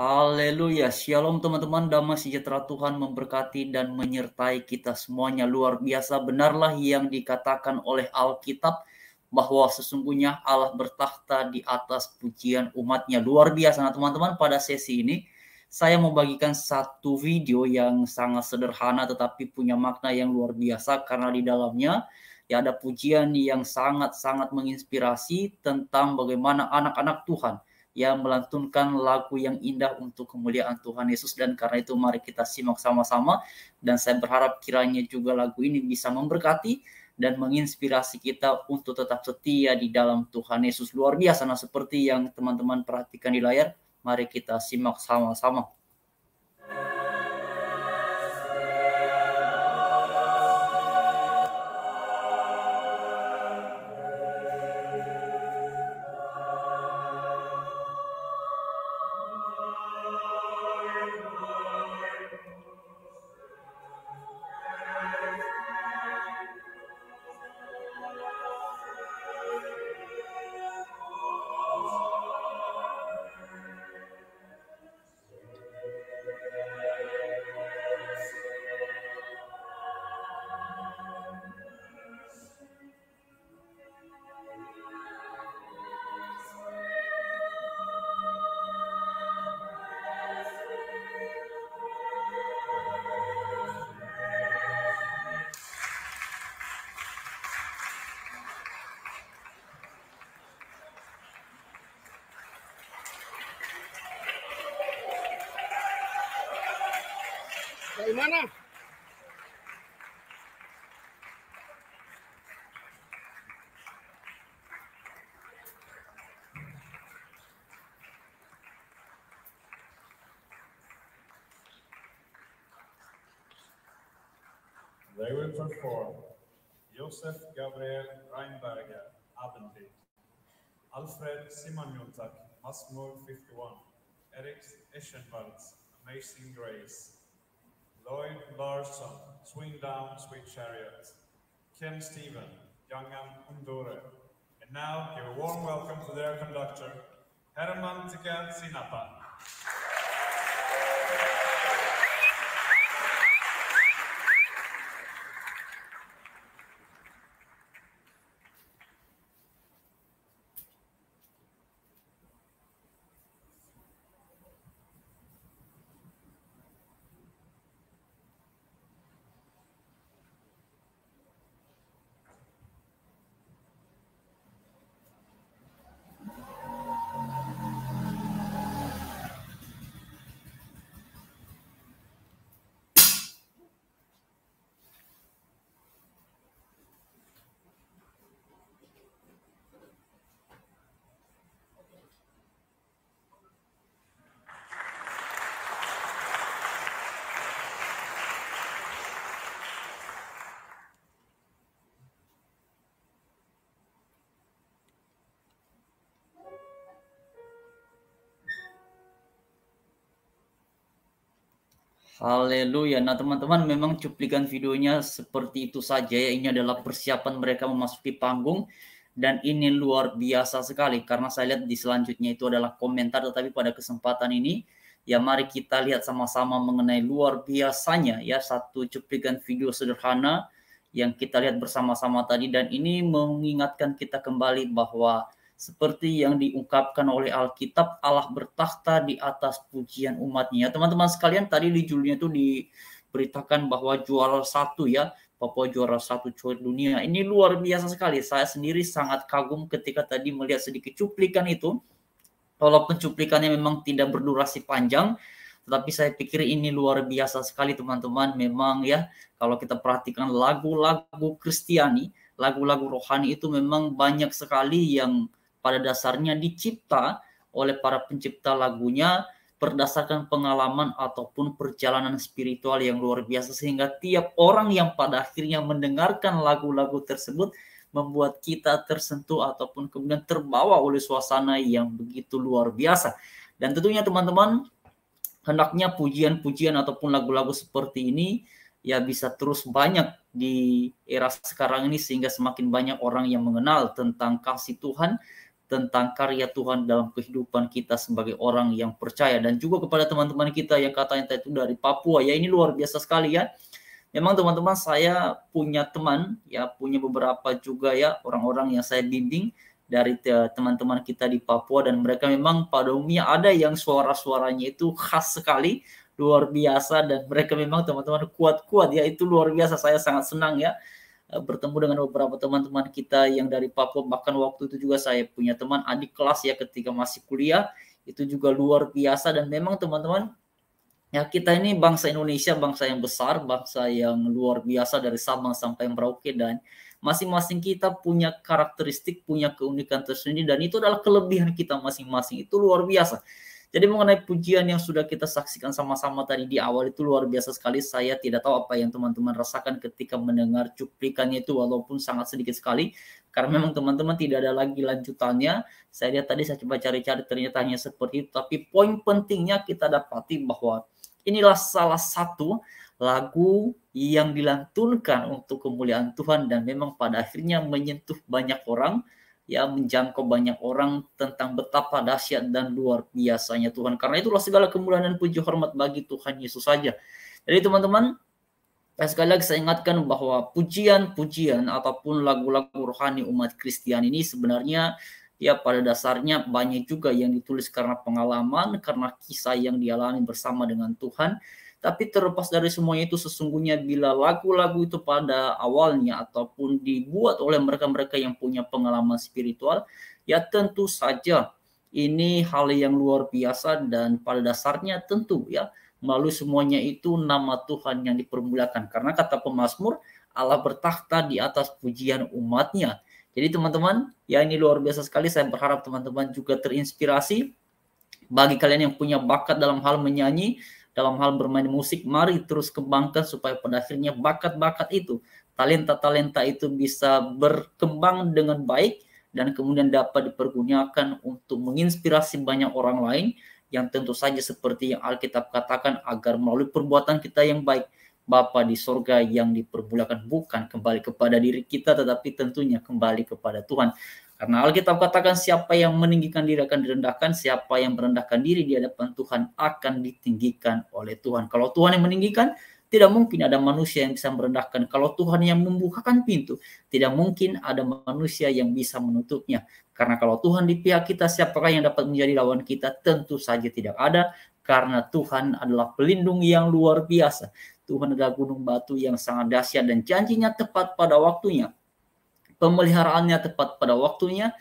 Haleluya, shalom teman-teman, damai sejahtera Tuhan memberkati dan menyertai kita semuanya. Luar biasa, benarlah yang dikatakan oleh Alkitab bahwa sesungguhnya Allah bertakhta di atas pujian umatnya. Luar biasa. Nah teman-teman, pada sesi ini saya mau bagikan satu video yang sangat sederhana tetapi punya makna yang luar biasa, karena di dalamnya ya ada pujian yang sangat-sangat menginspirasi tentang bagaimana anak-anak Tuhan yang melantunkan lagu yang indah untuk kemuliaan Tuhan Yesus. Dan karena itu mari kita simak sama-sama, dan saya berharap kiranya juga lagu ini bisa memberkati dan menginspirasi kita untuk tetap setia di dalam Tuhan Yesus. Luar biasa. Nah, seperti yang teman-teman perhatikan di layar, mari kita simak sama-sama. Dari mana? They will perform Josef Gabriel Reinberger, Abendlied, Alfred Simonjotak, Masmur 51, Erik Eschenwalds, Amazing Grace, Lloyd Larson, Swing Down, Sweet Chariot, Ken Stephen, Youngam Undore. And now give a warm welcome to their conductor, Herman Tika Sinapa. Haleluya. Nah teman-teman, memang cuplikan videonya seperti itu saja ya. Ini adalah persiapan mereka memasuki panggung, dan ini luar biasa sekali karena saya lihat di selanjutnya itu adalah komentar. Tetapi pada kesempatan ini ya mari kita lihat sama-sama mengenai luar biasanya ya satu cuplikan video sederhana yang kita lihat bersama-sama tadi. Dan ini mengingatkan kita kembali bahwa seperti yang diungkapkan oleh Alkitab, Allah bertakhta di atas pujian umatnya. Teman-teman sekalian, tadi di judulnya itu diberitakan bahwa juara satu ya, Papua juara satu coret dunia. Ini luar biasa sekali. Saya sendiri sangat kagum ketika tadi melihat sedikit cuplikan itu. Walaupun cuplikannya memang tidak berdurasi panjang, tetapi saya pikir ini luar biasa sekali teman-teman. Memang ya, kalau kita perhatikan lagu-lagu Kristiani, lagu-lagu rohani itu memang banyak sekali yang pada dasarnya dicipta oleh para pencipta lagunya berdasarkan pengalaman ataupun perjalanan spiritual yang luar biasa, sehingga tiap orang yang pada akhirnya mendengarkan lagu-lagu tersebut membuat kita tersentuh ataupun kemudian terbawa oleh suasana yang begitu luar biasa. Dan tentunya teman-teman, hendaknya pujian-pujian ataupun lagu-lagu seperti ini ya bisa terus banyak di era sekarang ini, sehingga semakin banyak orang yang mengenal tentang kasih Tuhan, tentang karya Tuhan dalam kehidupan kita sebagai orang yang percaya. Dan juga kepada teman-teman kita yang katanya itu dari Papua, ya ini luar biasa sekali ya. Memang teman-teman, saya punya teman, ya punya beberapa juga ya orang-orang yang saya bimbing dari teman-teman kita di Papua, dan mereka memang pada umumnya ada yang suara-suaranya itu khas sekali, luar biasa, dan mereka memang teman-teman kuat-kuat ya, itu luar biasa. Saya sangat senang ya bertemu dengan beberapa teman-teman kita yang dari Papua. Bahkan waktu itu juga saya punya teman adik kelas ya ketika masih kuliah, itu juga luar biasa. Dan memang teman-teman, ya kita ini bangsa Indonesia, bangsa yang besar, bangsa yang luar biasa dari Sabang sampai Merauke, dan masing-masing kita punya karakteristik, punya keunikan tersendiri, dan itu adalah kelebihan kita masing-masing. Itu luar biasa. Jadi mengenai pujian yang sudah kita saksikan sama-sama tadi di awal itu luar biasa sekali. Saya tidak tahu apa yang teman-teman rasakan ketika mendengar cuplikannya itu, walaupun sangat sedikit sekali, karena memang teman-teman tidak ada lagi lanjutannya. Saya lihat tadi, saya coba cari-cari, ternyata hanya seperti itu. Tapi poin pentingnya kita dapati bahwa inilah salah satu lagu yang dilantunkan untuk kemuliaan Tuhan, dan memang pada akhirnya menyentuh banyak orang, ya menjangkau banyak orang tentang betapa dahsyat dan luar biasanya Tuhan. Karena itulah segala kemuliaan dan puji hormat bagi Tuhan Yesus saja. Jadi teman-teman, sekali lagi saya ingatkan bahwa pujian-pujian ataupun lagu-lagu rohani umat Kristiani ini sebenarnya ya pada dasarnya banyak juga yang ditulis karena pengalaman, karena kisah yang dialami bersama dengan Tuhan. Tapi terlepas dari semuanya itu, sesungguhnya bila lagu-lagu itu pada awalnya ataupun dibuat oleh mereka-mereka yang punya pengalaman spiritual, ya tentu saja ini hal yang luar biasa, dan pada dasarnya tentu ya melalui semuanya itu nama Tuhan yang dipermuliakan. Karena kata pemazmur, Allah bertakhta di atas pujian umatnya. Jadi teman-teman, ya ini luar biasa sekali. Saya berharap teman-teman juga terinspirasi. Bagi kalian yang punya bakat dalam hal menyanyi, dalam hal bermain musik, mari terus kembangkan supaya pada akhirnya bakat-bakat itu, talenta-talenta itu bisa berkembang dengan baik, dan kemudian dapat dipergunakan untuk menginspirasi banyak orang lain, yang tentu saja seperti yang Alkitab katakan, agar melalui perbuatan kita yang baik, Bapa di sorga yang dipermuliakan, bukan kembali kepada diri kita, tetapi tentunya kembali kepada Tuhan. Karena Alkitab katakan, siapa yang meninggikan diri akan direndahkan, siapa yang merendahkan diri di hadapan Tuhan akan ditinggikan oleh Tuhan. Kalau Tuhan yang meninggikan, tidak mungkin ada manusia yang bisa merendahkan. Kalau Tuhan yang membukakan pintu, tidak mungkin ada manusia yang bisa menutupnya. Karena kalau Tuhan di pihak kita, siapakah yang dapat menjadi lawan kita? Tentu saja tidak ada, karena Tuhan adalah pelindung yang luar biasa. Tuhan adalah gunung batu yang sangat dahsyat, dan janjinya tepat pada waktunya. Pemeliharaannya tepat pada waktunya,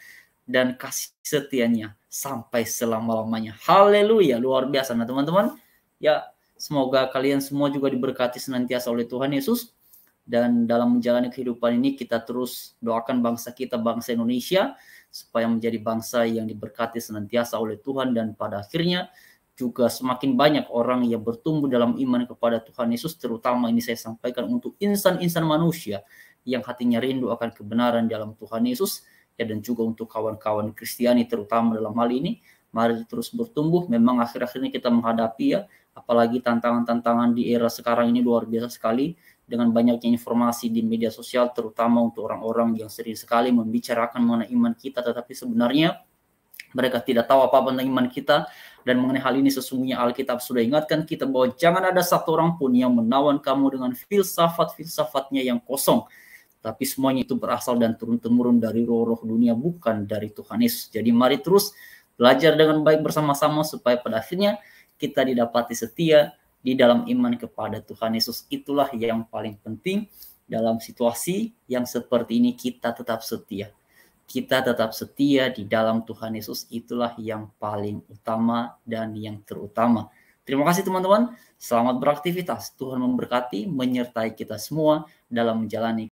dan kasih setianya sampai selama-lamanya. Haleluya, luar biasa. Nah teman-teman, ya semoga kalian semua juga diberkati senantiasa oleh Tuhan Yesus. Dan dalam menjalani kehidupan ini, kita terus doakan bangsa kita, bangsa Indonesia, supaya menjadi bangsa yang diberkati senantiasa oleh Tuhan. Dan pada akhirnya juga semakin banyak orang yang bertumbuh dalam iman kepada Tuhan Yesus. Terutama ini saya sampaikan untuk insan-insan manusia yang hatinya rindu akan kebenaran dalam Tuhan Yesus, ya, dan juga untuk kawan-kawan Kristiani terutama dalam hal ini. Mari terus bertumbuh. Memang akhir-akhir ini kita menghadapi ya, apalagi tantangan-tantangan di era sekarang ini luar biasa sekali, dengan banyaknya informasi di media sosial, terutama untuk orang-orang yang sering sekali membicarakan mengenai iman kita, tetapi sebenarnya mereka tidak tahu apa-apa tentang iman kita. Dan mengenai hal ini sesungguhnya Alkitab sudah ingatkan kita bahwa jangan ada satu orang pun yang menawan kamu dengan filsafat-filsafatnya yang kosong, tapi semuanya itu berasal dan turun-temurun dari roh-roh dunia, bukan dari Tuhan Yesus. Jadi mari terus belajar dengan baik bersama-sama, supaya pada akhirnya kita didapati setia di dalam iman kepada Tuhan Yesus. Itulah yang paling penting dalam situasi yang seperti ini, kita tetap setia. Kita tetap setia di dalam Tuhan Yesus, itulah yang paling utama dan yang terutama. Terima kasih teman-teman, selamat beraktivitas. Tuhan memberkati, menyertai kita semua dalam menjalani